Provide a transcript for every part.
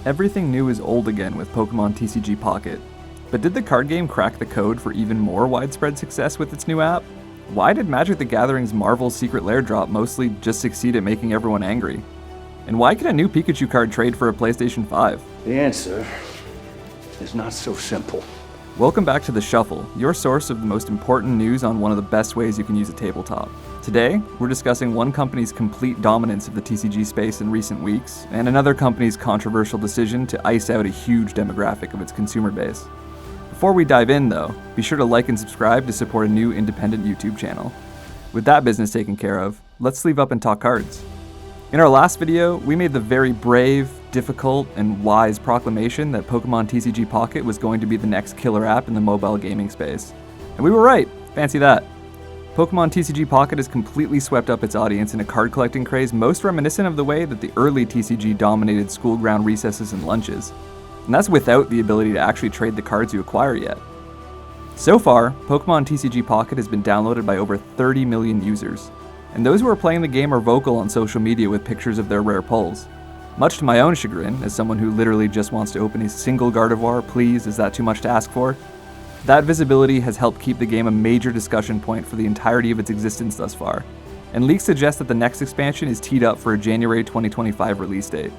Everything new is old again with Pokémon TCG Pocket. But did the card game crack the code for even more widespread success with its new app? Why did Magic the Gathering's Marvel's Secret Lair drop mostly just succeed at making everyone angry? And why can a new Pikachu card trade for a PlayStation 5? The answer is not so simple. Welcome back to The Shuffle, your source of the most important news on one of the best ways you can use a tabletop. Today, we're discussing one company's complete dominance of the TCG space in recent weeks, and another company's controversial decision to ice out a huge demographic of its consumer base. Before we dive in, though, be sure to like and subscribe to support a new independent YouTube channel. With that business taken care of, let's sleeve up and talk cards. In our last video, we made the very brave, difficult, and wise proclamation that Pokémon TCG Pocket was going to be the next killer app in the mobile gaming space. And we were right, fancy that. Pokémon TCG Pocket has completely swept up its audience in a card collecting craze most reminiscent of the way that the early TCG dominated school ground recesses and lunches. And that's without the ability to actually trade the cards you acquire yet. So far, Pokémon TCG Pocket has been downloaded by over 30 million users, and those who are playing the game are vocal on social media with pictures of their rare pulls. Much to my own chagrin, as someone who literally just wants to open a single Gardevoir, please, is that too much to ask for? That visibility has helped keep the game a major discussion point for the entirety of its existence thus far, and leaks suggest that the next expansion is teed up for a January 2025 release date.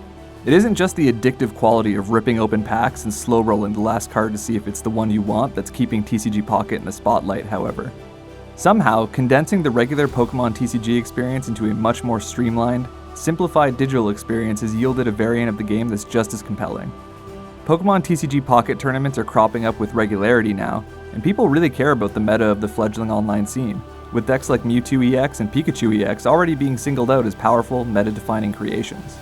It isn't just the addictive quality of ripping open packs and slow rolling the last card to see if it's the one you want that's keeping TCG Pocket in the spotlight, however. Somehow, condensing the regular Pokémon TCG experience into a much more streamlined, simplified digital experience has yielded a variant of the game that's just as compelling. Pokémon TCG Pocket tournaments are cropping up with regularity now, and people really care about the meta of the fledgling online scene, with decks like Mewtwo EX and Pikachu EX already being singled out as powerful, meta-defining creations.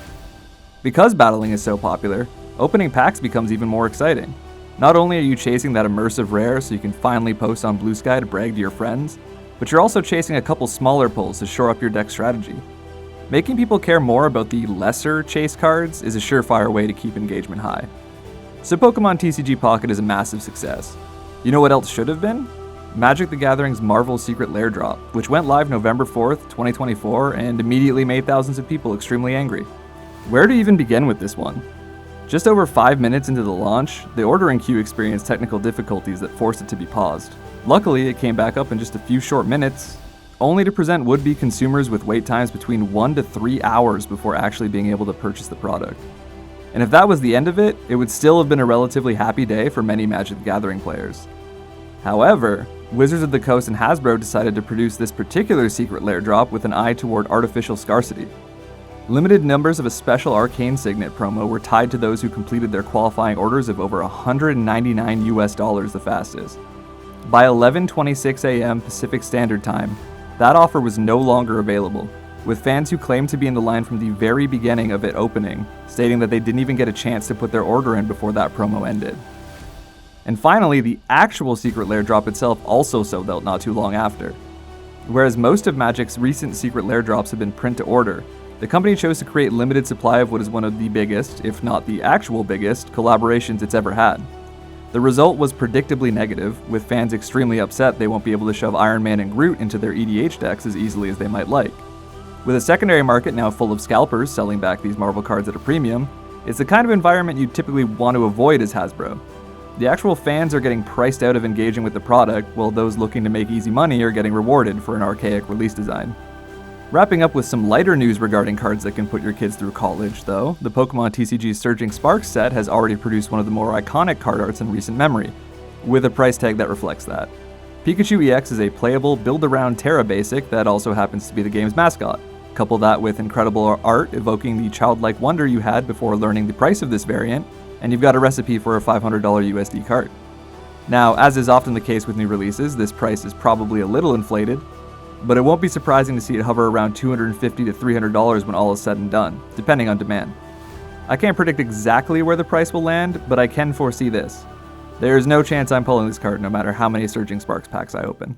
Because battling is so popular, opening packs becomes even more exciting. Not only are you chasing that immersive rare so you can finally post on Blue Sky to brag to your friends, but you're also chasing a couple smaller pulls to shore up your deck strategy. Making people care more about the lesser chase cards is a surefire way to keep engagement high. So Pokémon TCG Pocket is a massive success. You know what else should have been? Magic the Gathering's Marvel's Secret Lair drop, which went live November 4th, 2024, and immediately made thousands of people extremely angry. Where to even begin with this one? Just over 5 minutes into the launch, the ordering queue experienced technical difficulties that forced it to be paused. Luckily, it came back up in just a few short minutes, only to present would-be consumers with wait times between 1 to 3 hours before actually being able to purchase the product. And if that was the end of it, it would still have been a relatively happy day for many Magic the Gathering players. However, Wizards of the Coast and Hasbro decided to produce this particular Secret Lair drop with an eye toward artificial scarcity. Limited numbers of a special Arcane Signet promo were tied to those who completed their qualifying orders of over $199 the fastest. By 11:26 a.m. Pacific Standard Time, that offer was no longer available, with fans who claimed to be in the line from the very beginning of it opening, stating that they didn't even get a chance to put their order in before that promo ended. And finally, the actual Secret Lair drop itself also sold out not too long after. Whereas most of Magic's recent Secret Lair drops have been print to order, the company chose to create limited supply of what is one of the biggest, if not the actual biggest, collaborations it's ever had. The result was predictably negative, with fans extremely upset they won't be able to shove Iron Man and Groot into their EDH decks as easily as they might like. With a secondary market now full of scalpers selling back these Marvel cards at a premium, it's the kind of environment you typically want to avoid as Hasbro. The actual fans are getting priced out of engaging with the product, while those looking to make easy money are getting rewarded for an archaic release design. Wrapping up with some lighter news regarding cards that can put your kids through college, though, the Pokémon TCG Surging Sparks set has already produced one of the more iconic card arts in recent memory, with a price tag that reflects that. Pikachu EX is a playable, build-around Terra basic that also happens to be the game's mascot. Couple that with incredible art evoking the childlike wonder you had before learning the price of this variant, and you've got a recipe for a $500 USD card. Now, as is often the case with new releases, this price is probably a little inflated, but it won't be surprising to see it hover around $250 to $300 when all is said and done, depending on demand. I can't predict exactly where the price will land, but I can foresee this. There is no chance I'm pulling this card no matter how many Surging Sparks packs I open.